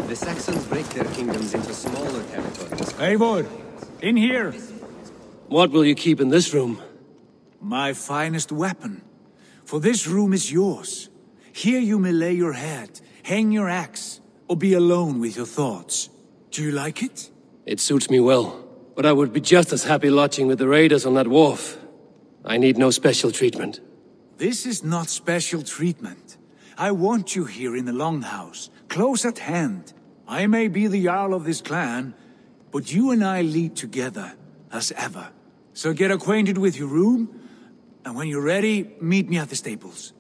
The Saxons break their kingdoms into smaller territories. Eivor, in here! What will you keep in this room? My finest weapon. For this room is yours. Here you may lay your head, hang your axe, or be alone with your thoughts. Do you like it? It suits me well, but I would be just as happy lodging with the raiders on that wharf. I need no special treatment. This is not special treatment. I want you here in the Longhouse, close at hand. I may be the Jarl of this clan, but you and I lead together, as ever. So get acquainted with your room, and when you're ready, meet me at the stables.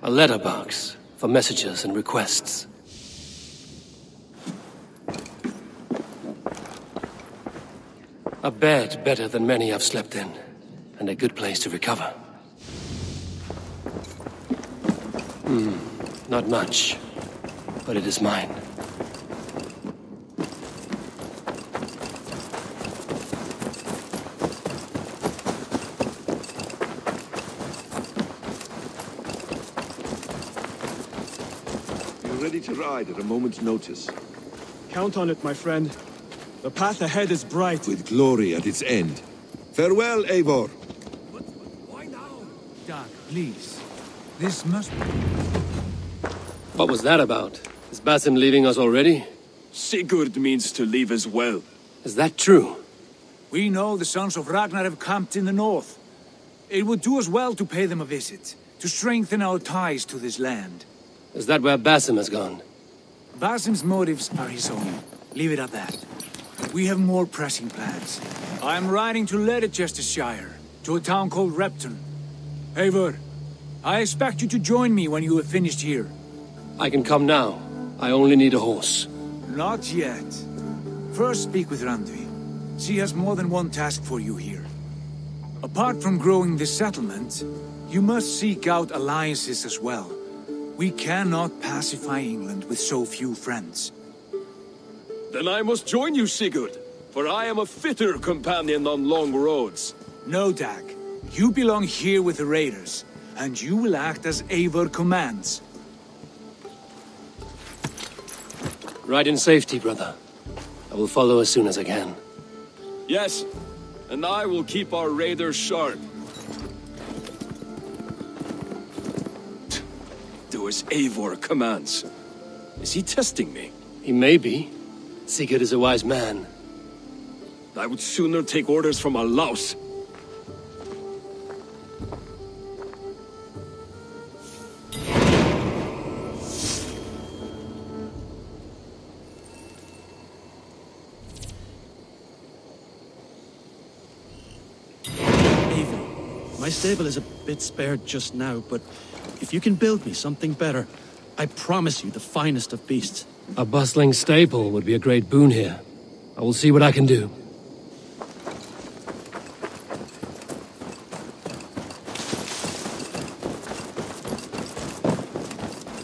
A letterbox for messages and requests. A bed better than many I've slept in, and a good place to recover. Not much, but it is mine. You're ready to ride at a moment's notice. Count on it, my friend. The path ahead is bright. With glory at its end. Farewell, Eivor. Why now? Dag, please. This must... What was that about? Is Basim leaving us already? Sigurd means to leave as well. Is that true? We know the sons of Ragnar have camped in the north. It would do us well to pay them a visit, to strengthen our ties to this land. Is that where Basim has gone? Basim's motives are his own. Leave it at that. We have more pressing plans. I am riding to Leicestershire, to a town called Repton. Eivor, I expect you to join me when you have finished here. I can come now. I only need a horse. Not yet. First speak with Randvi. She has more than one task for you here. Apart from growing this settlement, you must seek out alliances as well. We cannot pacify England with so few friends. Then I must join you, Sigurd, for I am a fitter companion on long roads. No, Dag. You belong here with the raiders, and you will act as Eivor commands. Ride in safety, brother. I will follow as soon as I can. Yes, and I will keep our raiders sharp. Do as Eivor commands. Is he testing me? He may be. Sigurd is a wise man. I would sooner take orders from a louse. My stable is a bit spared just now, but if you can build me something better, I promise you the finest of beasts. A bustling stable would be a great boon here. I will see what I can do.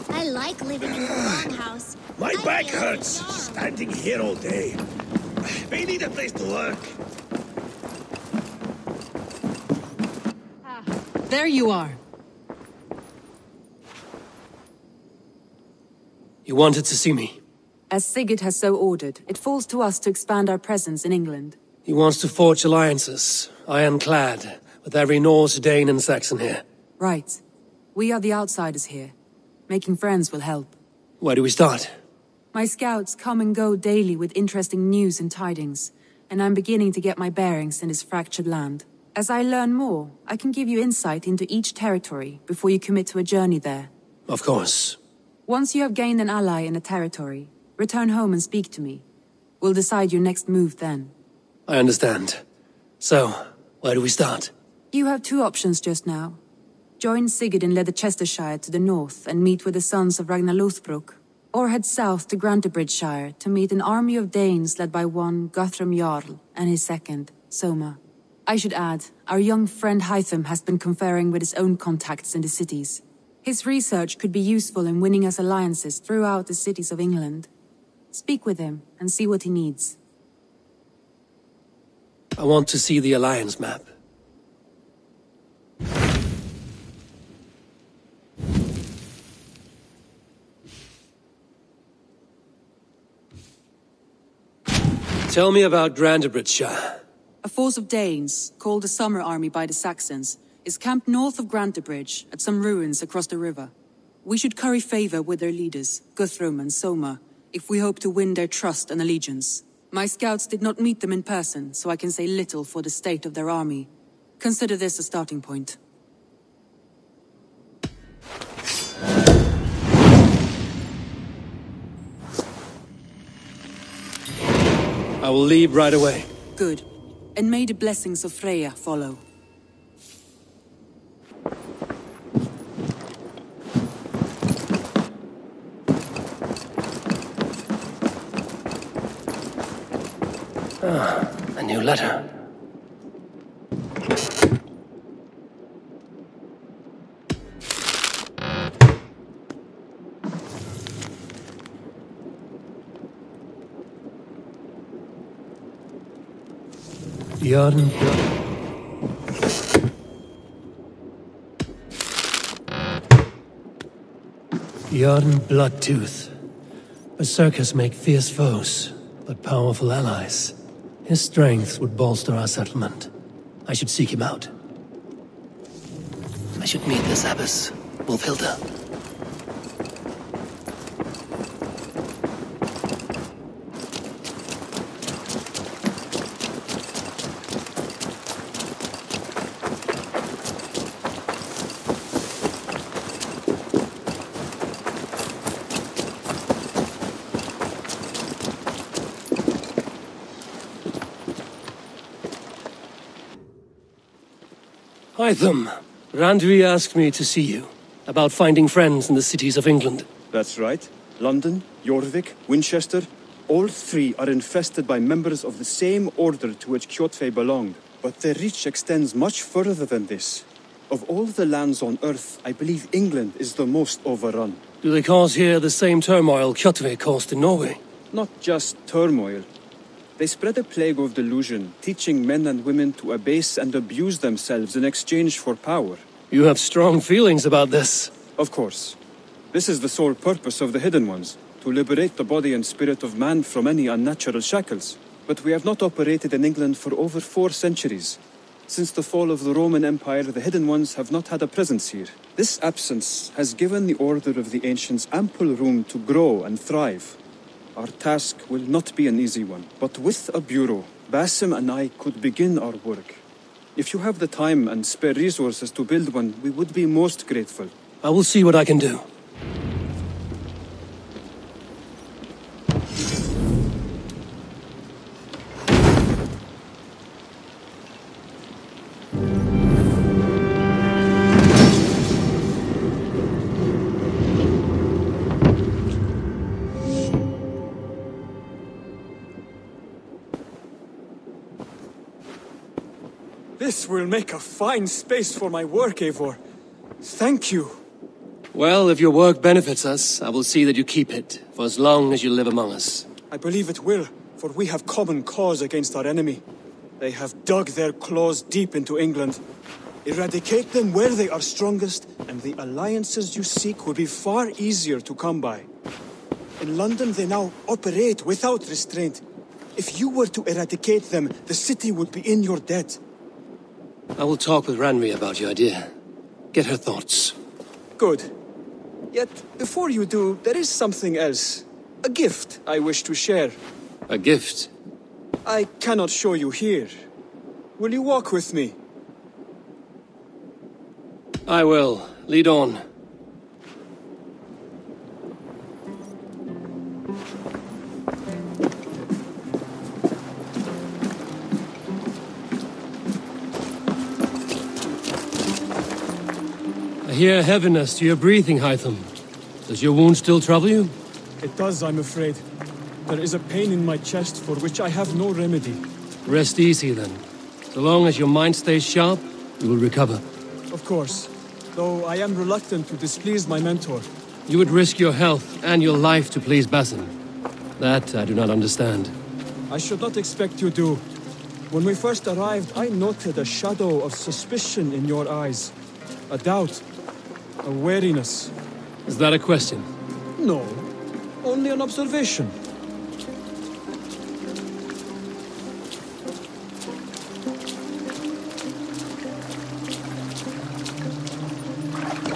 I like living in the longhouse. My back hurts, standing here all day. May need a place to work. There you are. You wanted to see me? As Sigurd has so ordered, it falls to us to expand our presence in England. He wants to forge alliances, ironclad, with every Norse, Dane and Saxon here. Right. We are the outsiders here. Making friends will help. Where do we start? My scouts come and go daily with interesting news and tidings, and I'm beginning to get my bearings in this fractured land. As I learn more, I can give you insight into each territory before you commit to a journey there. Of course. Once you have gained an ally in a territory, return home and speak to me. We'll decide your next move then. I understand. So, where do we start? You have two options just now. Join Sigurd in Leicestershire to the north and meet with the sons of Ragnar Lothbrok, or head south to Grantebridgesshire to meet an army of Danes led by one Guthrum Jarl and his second, Soma. I should add, our young friend Hytham has been conferring with his own contacts in the cities. His research could be useful in winning us alliances throughout the cities of England. Speak with him and see what he needs. I want to see the Alliance map. Tell me about Grantebridgescire. A force of Danes, called the Summer Army by the Saxons, is camped north of Grantebridge at some ruins across the river. We should curry favor with their leaders, Guthrum and Soma, if we hope to win their trust and allegiance. My scouts did not meet them in person, so I can say little for the state of their army. Consider this a starting point. I will leave right away. Good. And may the blessings of Freya follow. A new letter. Bjorn. Bjorn Bloodtooth. Berserkers make fierce foes, but powerful allies. His strength would bolster our settlement. I should seek him out. I should meet this abbess, Wolfhilda. Hytham, Randvi asked me to see you, about finding friends in the cities of England. That's right. London, Jorvik, Winchester, all three are infested by members of the same order to which Kjotve belonged. But their reach extends much further than this. Of all the lands on Earth, I believe England is the most overrun. Do they cause here the same turmoil Kjotve caused in Norway? Not just turmoil. They spread a plague of delusion, teaching men and women to abase and abuse themselves in exchange for power. You have strong feelings about this. Of course. This is the sole purpose of the Hidden Ones, to liberate the body and spirit of man from any unnatural shackles. But we have not operated in England for over 4 centuries. Since the fall of the Roman Empire, the Hidden Ones have not had a presence here. This absence has given the Order of the Ancients ample room to grow and thrive. Our task will not be an easy one, but with a bureau, Basim and I could begin our work. If you have the time and spare resources to build one, we would be most grateful. I will see what I can do. This will make a fine space for my work, Eivor. Thank you. Well, if your work benefits us, I will see that you keep it, for as long as you live among us. I believe it will, for we have common cause against our enemy. They have dug their claws deep into England. Eradicate them where they are strongest, and the alliances you seek will be far easier to come by. In London, they now operate without restraint. If you were to eradicate them, the city would be in your debt. I will talk with Randvi about your idea. Get her thoughts. Good. Yet, before you do, there is something else. A gift I wish to share. A gift? I cannot show you here. Will you walk with me? I will. Lead on. I hear heaviness to your breathing, Hytham. Does your wound still trouble you? It does, I'm afraid. There is a pain in my chest for which I have no remedy. Rest easy, then. So long as your mind stays sharp, you will recover. Of course. Though I am reluctant to displease my mentor. You would risk your health and your life to please Basim. That I do not understand. I should not expect you do. When we first arrived, I noted a shadow of suspicion in your eyes. A doubt. A wariness. Is that a question? No. Only an observation.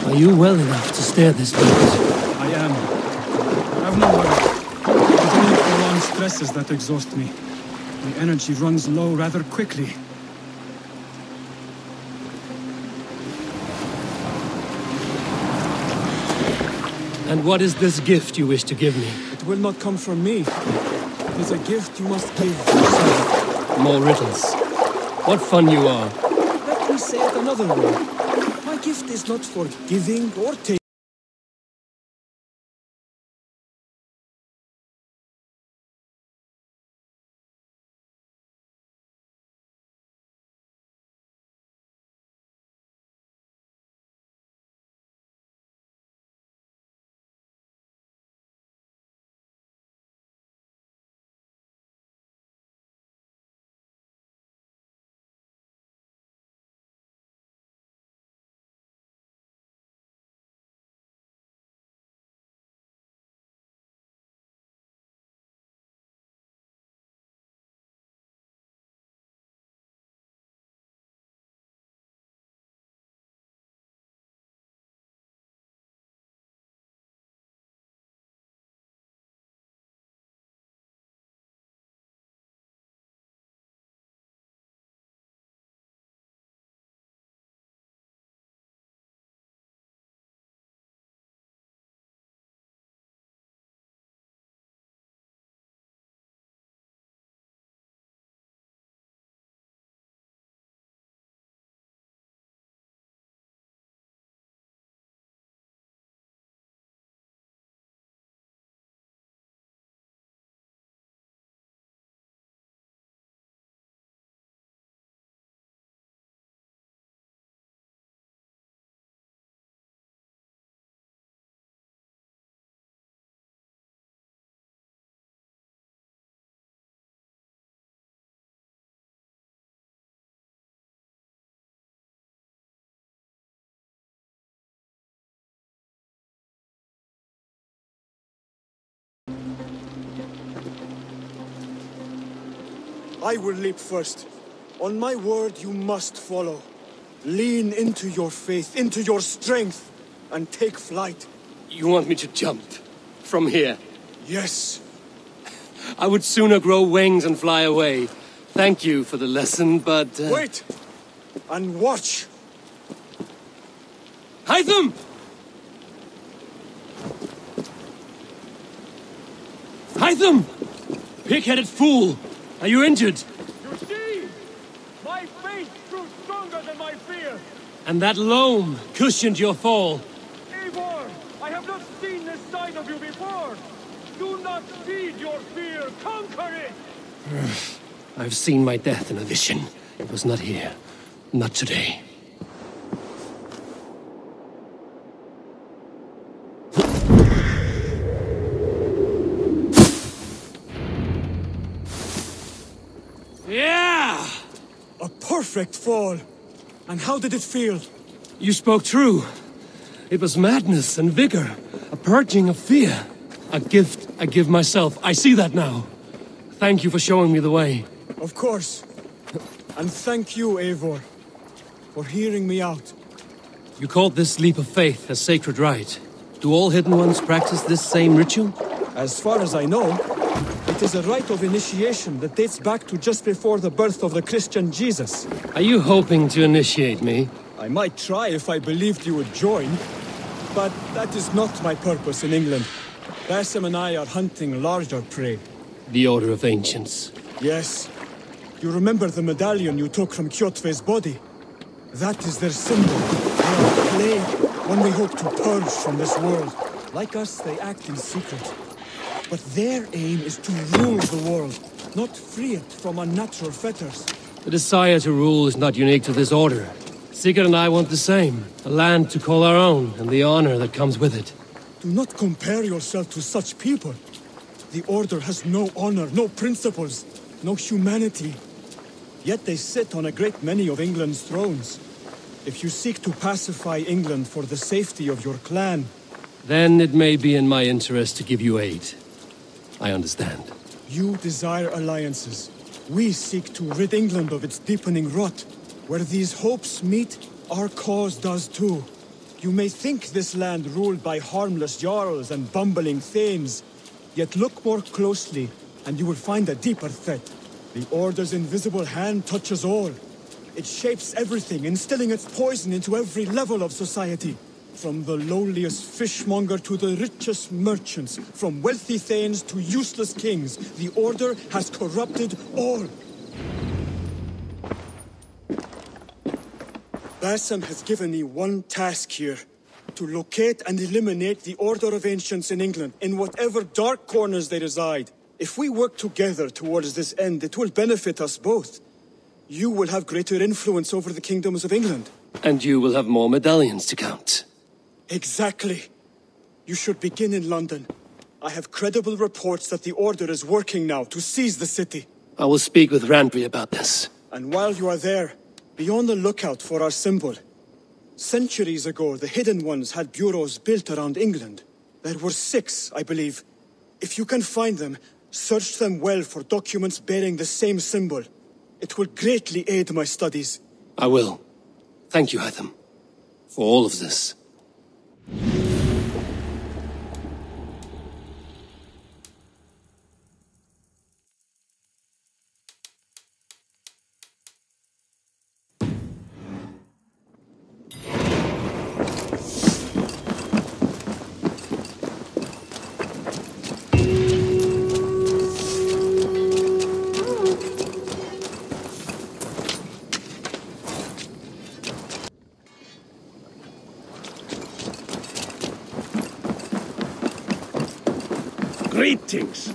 Are you well enough to steer this boat? I am. Have no worry. It's only prolonged stresses that exhaust me. My energy runs low rather quickly. And what is this gift you wish to give me? It will not come from me. It is a gift you must give yourself. More riddles. What fun you are. Let me say it another way. My gift is not for giving or taking. I will leap first. On my word, you must follow. Lean into your faith, into your strength, and take flight. You want me to jump? From here? Yes. I would sooner grow wings and fly away. Thank you for the lesson, but... Wait! And watch! Hytham! Hytham! Pig-headed fool! Are you injured? You see? My faith grew stronger than my fear. And that loam cushioned your fall. Eivor, I have not seen this side of you before. Do not feed your fear. Conquer it! I've seen my death in a vision. It was not here. Not today. Yeah! A perfect fall! And how did it feel? You spoke true. It was madness and vigor. A purging of fear. A gift I give myself. I see that now. Thank you for showing me the way. Of course. And thank you, Eivor, for hearing me out. You called this leap of faith a sacred rite. Do all Hidden Ones practice this same ritual? As far as I know, it is a rite of initiation that dates back to just before the birth of the Christian Jesus. Are you hoping to initiate me? I might try if I believed you would join, but that is not my purpose in England. Basim and I are hunting larger prey. The Order of Ancients. Yes. You remember the medallion you took from Kjotve's body? That is their symbol. They are plague, one we hope to purge from this world. Like us, they act in secret. But their aim is to rule the world, not free it from unnatural fetters. The desire to rule is not unique to this order. Sigurd and I want the same. A land to call our own, and the honor that comes with it. Do not compare yourself to such people. The Order has no honor, no principles, no humanity. Yet they sit on a great many of England's thrones. If you seek to pacify England for the safety of your clan... Then it may be in my interest to give you aid. I understand. You desire alliances. We seek to rid England of its deepening rot. Where these hopes meet, our cause does too. You may think this land ruled by harmless jarls and bumbling thanes. Yet look more closely, and you will find a deeper threat. The Order's invisible hand touches all. It shapes everything, instilling its poison into every level of society. From the lowliest fishmonger to the richest merchants, from wealthy thanes to useless kings, the Order has corrupted all. Bassam has given me one task here. To locate and eliminate the Order of Ancients in England, in whatever dark corners they reside. If we work together towards this end, it will benefit us both. You will have greater influence over the kingdoms of England. And you will have more medallions to count. Exactly. You should begin in London. I have credible reports that the Order is working now to seize the city. I will speak with Randvi about this. And while you are there, be on the lookout for our symbol. Centuries ago, the Hidden Ones had bureaus built around England. There were 6, I believe. If you can find them, search them well for documents bearing the same symbol. It will greatly aid my studies. I will. Thank you, Hytham, for all of this. Greetings.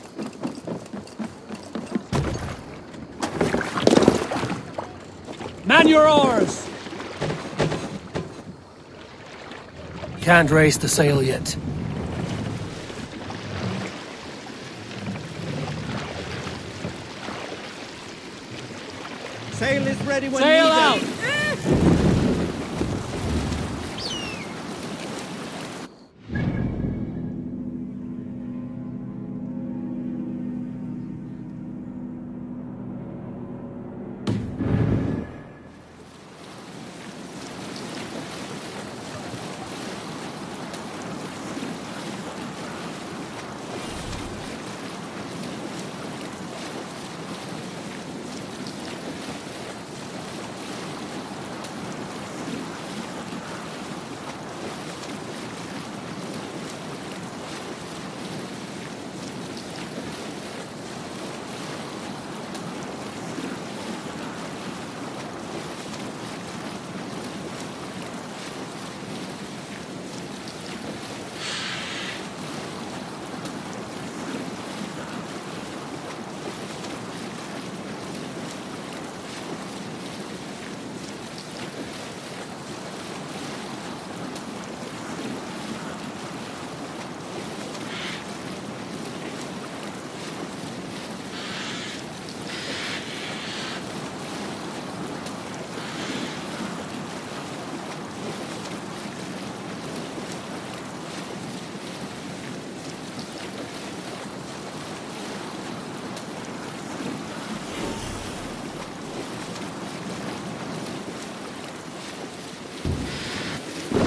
Man your oars! Can't raise the sail yet. Sail is ready when Sail needed. out!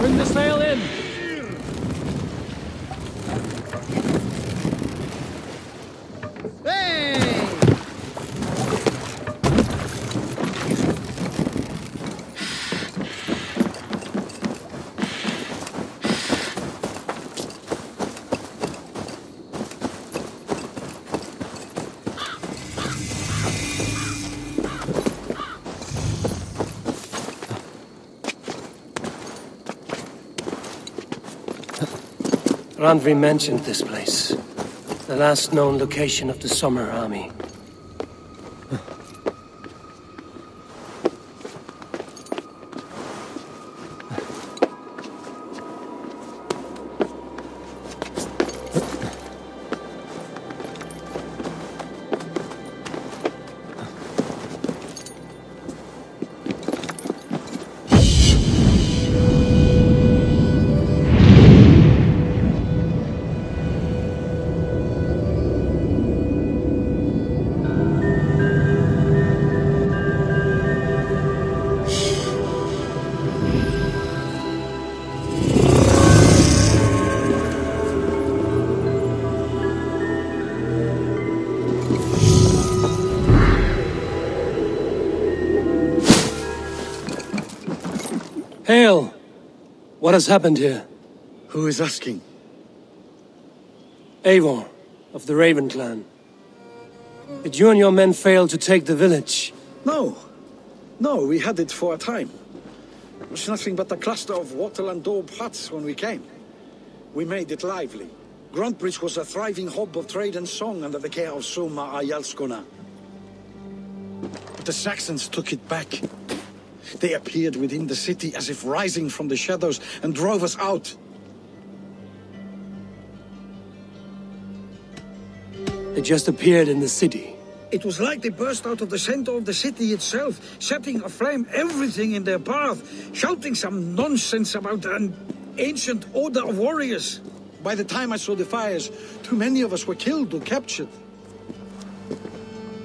Bring the sail in! Randvi mentioned this place. The last known location of the Summer Army. Hail! What has happened here? Who is asking? Eivor, of the Raven clan. Did you and your men fail to take the village? No. No, we had it for a time. It was nothing but a cluster of wattle and daub huts when we came. We made it lively. Gruntbridge was a thriving hub of trade and song under the care of Soma Ayalskona. But the Saxons took it back. They appeared within the city as if rising from the shadows and drove us out. They just appeared in the city. It was like they burst out of the center of the city itself, setting aflame everything in their path, shouting some nonsense about an ancient order of warriors. By the time I saw the fires, too many of us were killed or captured.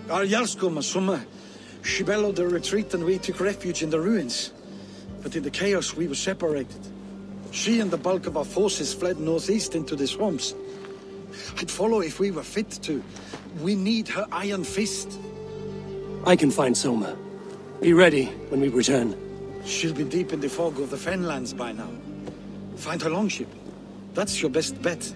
Ayalskona, Soma, she bellowed the retreat and we took refuge in the ruins. But in the chaos we were separated. She and the bulk of our forces fled northeast into the swamps. I'd follow if we were fit to. We need her iron fist. I can find Soma. Be ready when we return. She'll be deep in the fog of the Fenlands by now. Find her longship. That's your best bet.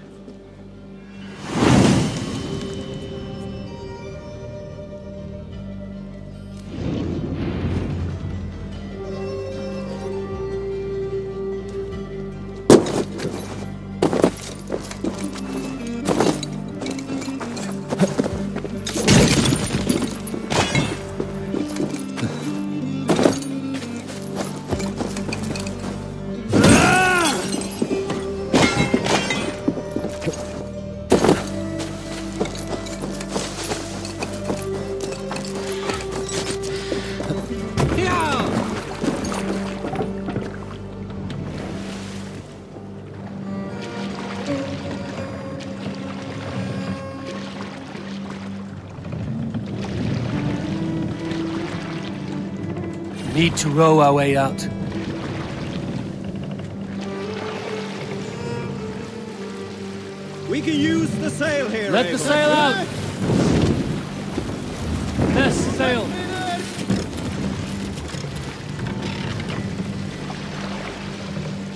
Need to row our way out. We can use the sail here. Let the sail out! Yes, sail!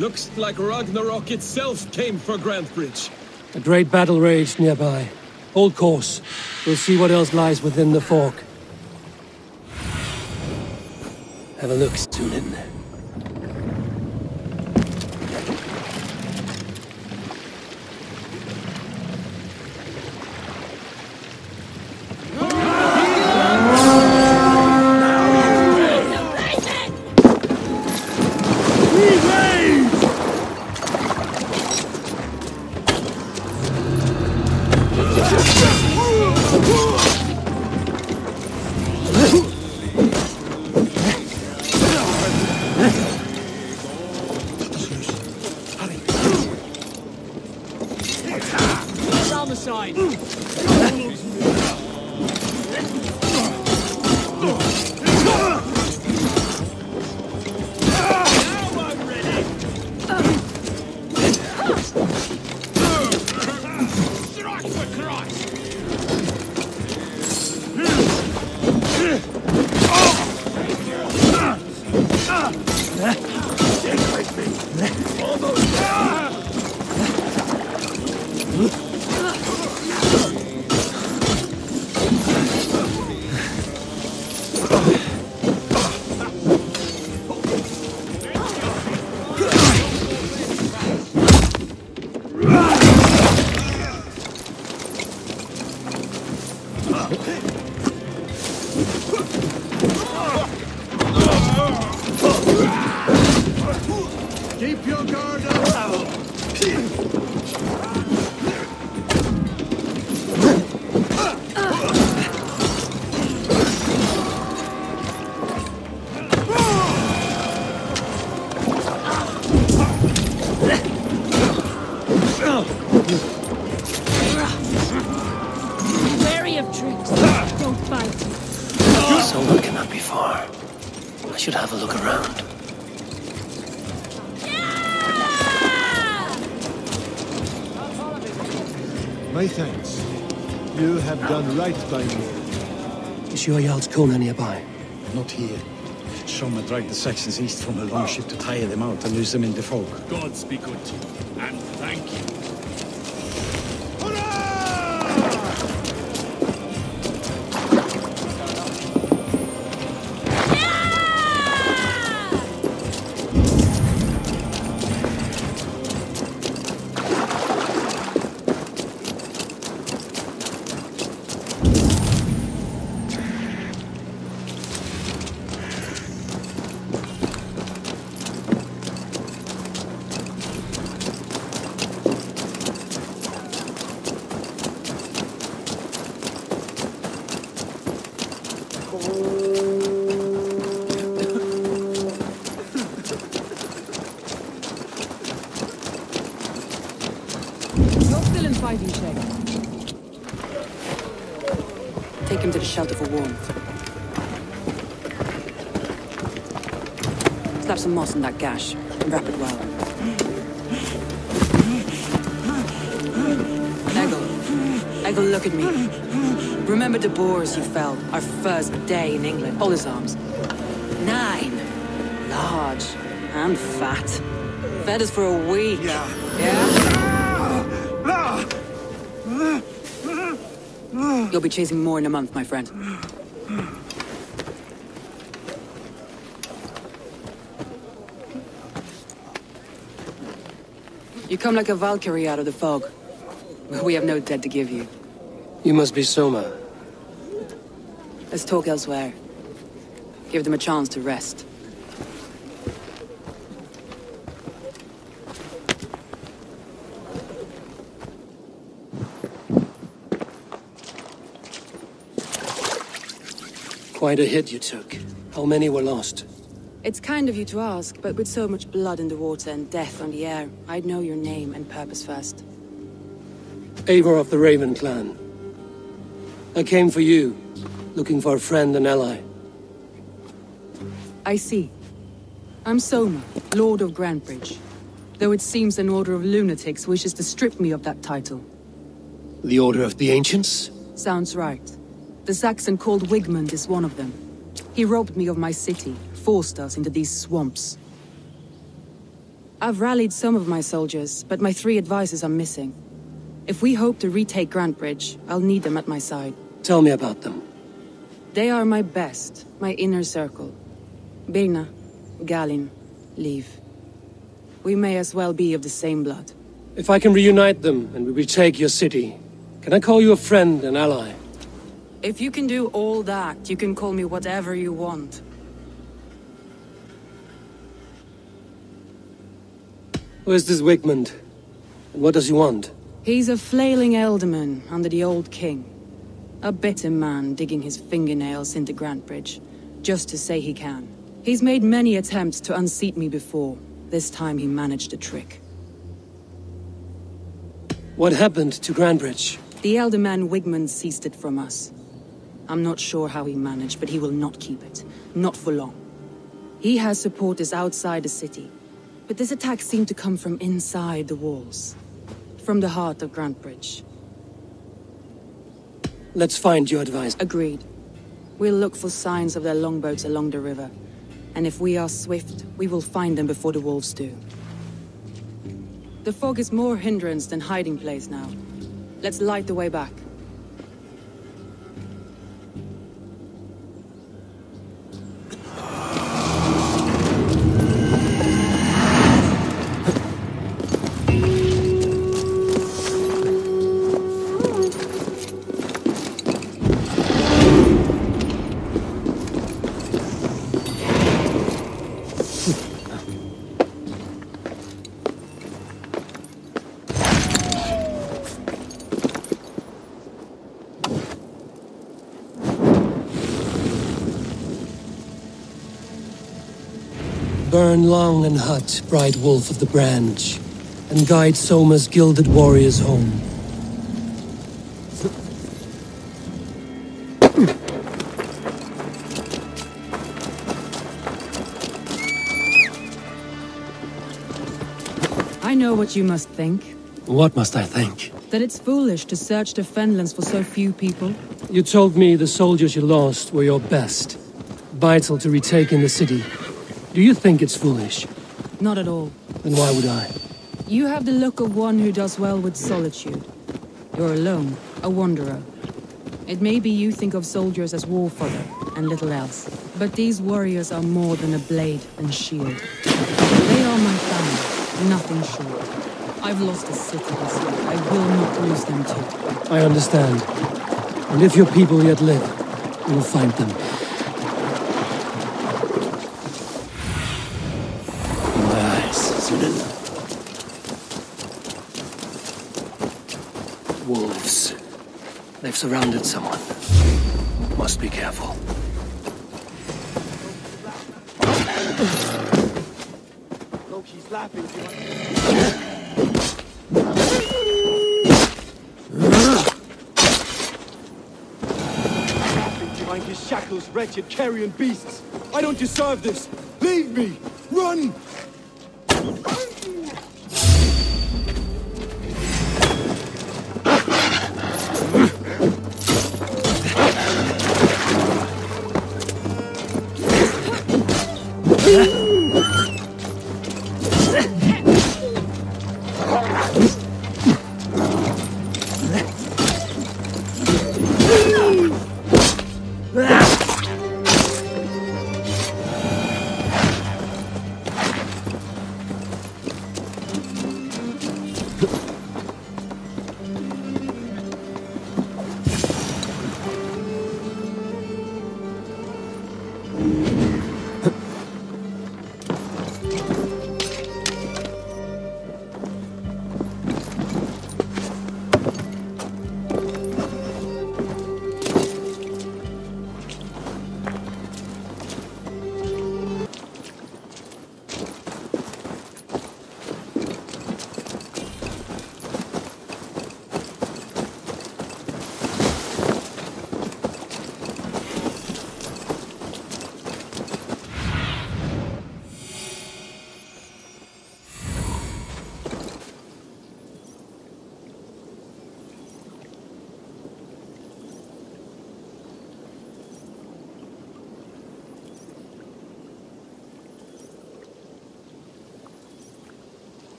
Looks like Ragnarok itself came for Grantebridge. A great battle raged nearby. Hold course. We'll see what else lies within the fork. Have a look, Sunan. Keep your guard up! Wary of tricks. Don't bite. Soma cannot be far. I should have a look around. My thanks. You have done right by me. Is your Jarl's Kona nearby? Not here. Soma dragged the Saxons east from her longship to tire them out and lose them in the fog. Gods be good to you, and thank you. Take him to the shelter for warmth. Slap some moss in that gash and wrap it well. Eggle, look at me. Remember the boars you felled our first day in England? Hold his arms. 9. Large and fat. Fed us for a week. Yeah? You'll be chasing more in a month, my friend. You come like a Valkyrie out of the fog. We have no dead to give you. You must be Soma. Let's talk elsewhere. Give them a chance to rest. Quite a hit you took. How many were lost? It's kind of you to ask, but with so much blood in the water and death on the air, I'd know your name and purpose first. Eivor of the Raven clan. I came for you, looking for a friend and ally. I see. I'm Soma, Lord of Grantebridge. Though it seems an order of lunatics wishes to strip me of that title. The Order of the Ancients? Sounds right. The Saxon called Wigmund is one of them. He robbed me of my city, forced us into these swamps. I've rallied some of my soldiers, but my 3 advisors are missing. If we hope to retake Grantebridge, I'll need them at my side. Tell me about them. They are my best, my inner circle. Birna, Galinn, Liv. We may as well be of the same blood. If I can reunite them and we retake your city, can I call you a friend and ally? If you can do all that, you can call me whatever you want. Who is this Wigmund? And what does he want? He's a flailing elderman under the old king. A bitter man digging his fingernails into Grantebridge, just to say he can. He's made many attempts to unseat me before. This time he managed a trick. What happened to Grantebridge? The elderman Wigmund seized it from us. I'm not sure how he managed, but he will not keep it. Not for long. He has supporters outside the city. But this attack seemed to come from inside the walls. From the heart of Grantebridge. Let's find your advice. Agreed. We'll look for signs of their longboats along the river. And if we are swift, we will find them before the wolves do. The fog is more hindrance than hiding place now. Let's light the way back. Burn long and hot, bright wolf of the branch, and guide Soma's gilded warriors home. I know what you must think. What must I think? That it's foolish to search the Fenlands for so few people. You told me the soldiers you lost were your best. Beitel to retake in the city. Do you think it's foolish? Not at all. Then why would I? You have the look of one who does well with solitude. You're alone, a wanderer. It may be you think of soldiers as war fodder and little else, but these warriors are more than a blade and shield. They are my family, nothing short. I've lost a city this year. I will not lose them too. I understand. And if your people yet live, we will find them. In my eyes, Sunan. Wolves. They've surrounded someone. Must be careful. Loki's laughing. Behind his shackles, wretched carrion beasts. I don't deserve this. Leave me. Run!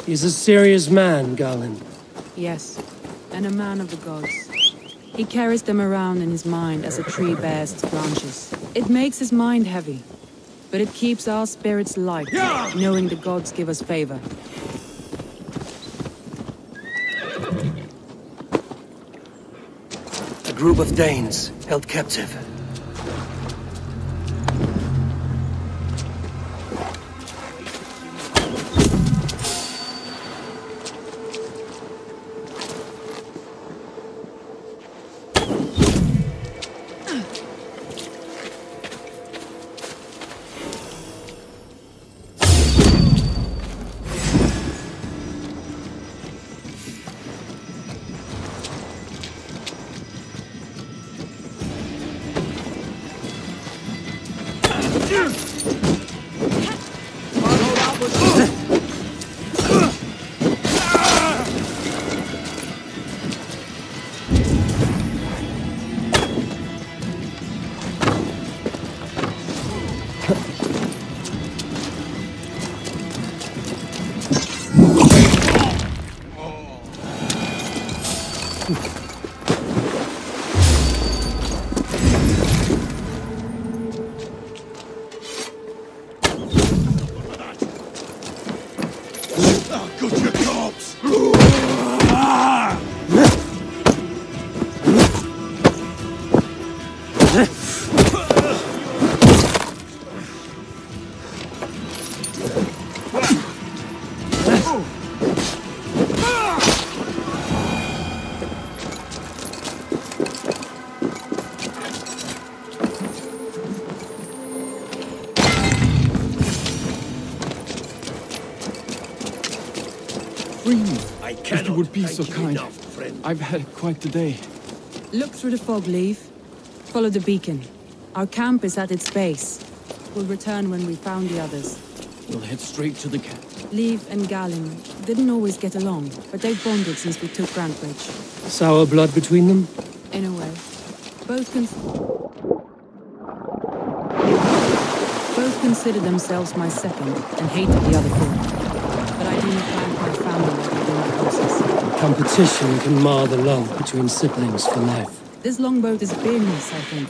He's a serious man, Garland. Yes, and a man of the gods. He carries them around in his mind as a tree bears its branches. It makes his mind heavy, but it keeps our spirits light, knowing the gods give us favor. A group of Danes held captive. If you would be so kind. I've had quite the day. Look through the fog, Leaf. Follow the beacon. Our camp is at its base. We'll return when we found the others. We'll head straight to the camp. Leif and Galen didn't always get along, but they've bonded since we took Grantebridge. Sour blood between them? In a way. Both consider themselves my second and hated the other four. But I do not thank my family like I do my horses. Competition can mar the love between siblings for life. This longboat is Birnir's, I think.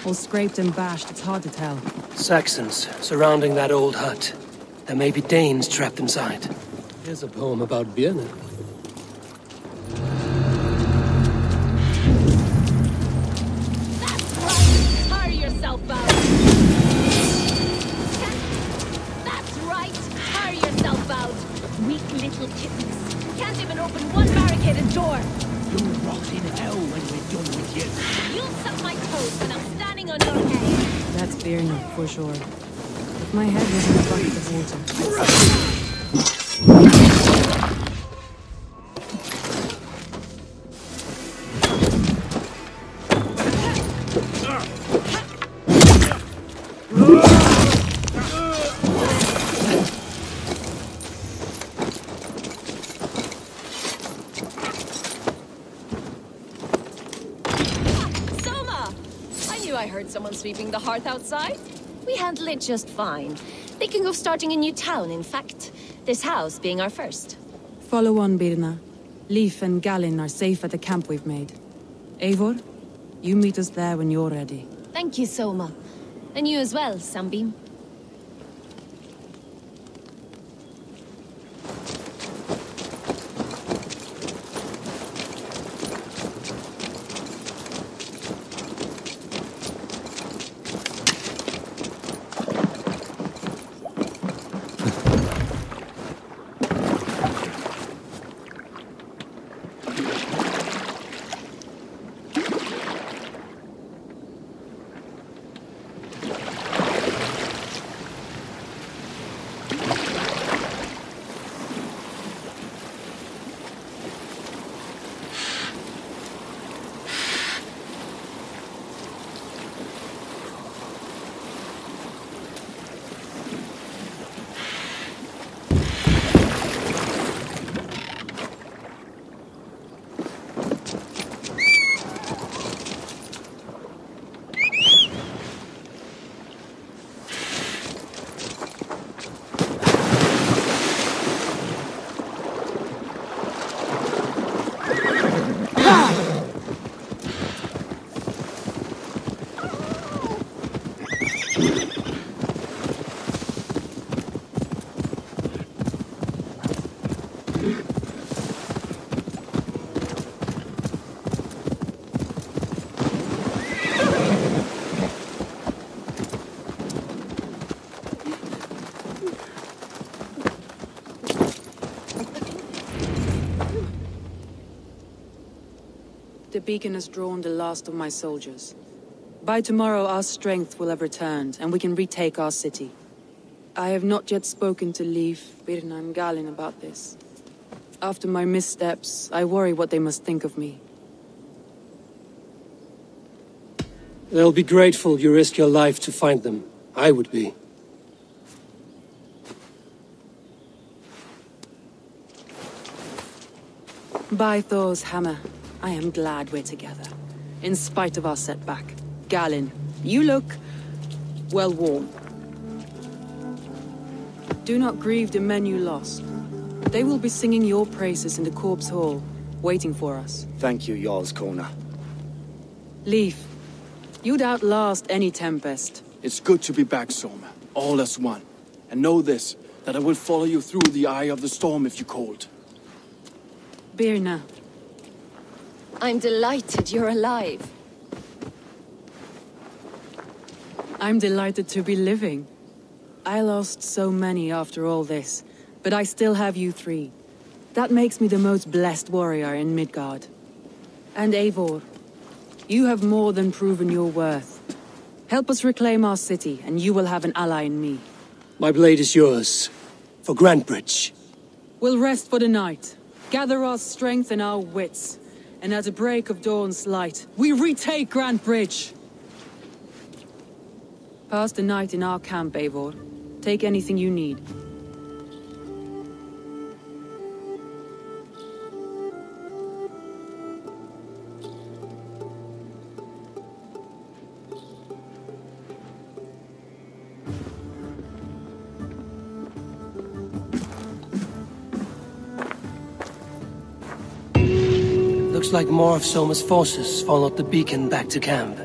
All scraped and bashed, it's hard to tell. Saxons surrounding that old hut. There may be Danes trapped inside. Here's a poem about Birnir. That's right! Tire yourself out! That's right! Tire yourself out! Weak little kittens. Can't even open one barricaded door! You'll rot in hell when we're done with you. You'll suck my toes when I'm standing on your head! That's Birnir, for sure. If my head was in a bucket of water. Soma! I knew I heard someone sweeping the hearth outside. We handle it just fine. Thinking of starting a new town, in fact. This house being our first. Follow on, Birna. Leif and Galen are safe at the camp we've made. Eivor, you meet us there when you're ready. Thank you, Soma. And you as well, Sunbeam. The beacon has drawn the last of my soldiers. By tomorrow our strength will have returned, and we can retake our city. I have not yet spoken to Leif, Birna and Galen about this. After my missteps, I worry what they must think of me. They'll be grateful you risk your life to find them. I would be. By Thor's hammer, I am glad we're together. In spite of our setback. Galen, you look well worn. Do not grieve the men you lost. They will be singing your praises in the Corpse Hall, waiting for us. Thank you, Jarl's Kona. Leif, you'd outlast any tempest. It's good to be back, Soma. All as one. And know this, that I will follow you through the eye of the storm if you called. Birna. I'm delighted you're alive. I'm delighted to be living. I lost so many after all this, but I still have you three. That makes me the most blessed warrior in Midgard. And Eivor, you have more than proven your worth. Help us reclaim our city, and you will have an ally in me. My blade is yours. For Grantebridge. We'll rest for the night, gather our strength and our wits, and at the break of dawn's light, we retake Grantebridge! Pass the night in our camp, Eivor. Take anything you need. Looks like more of Soma's forces followed the beacon back to camp.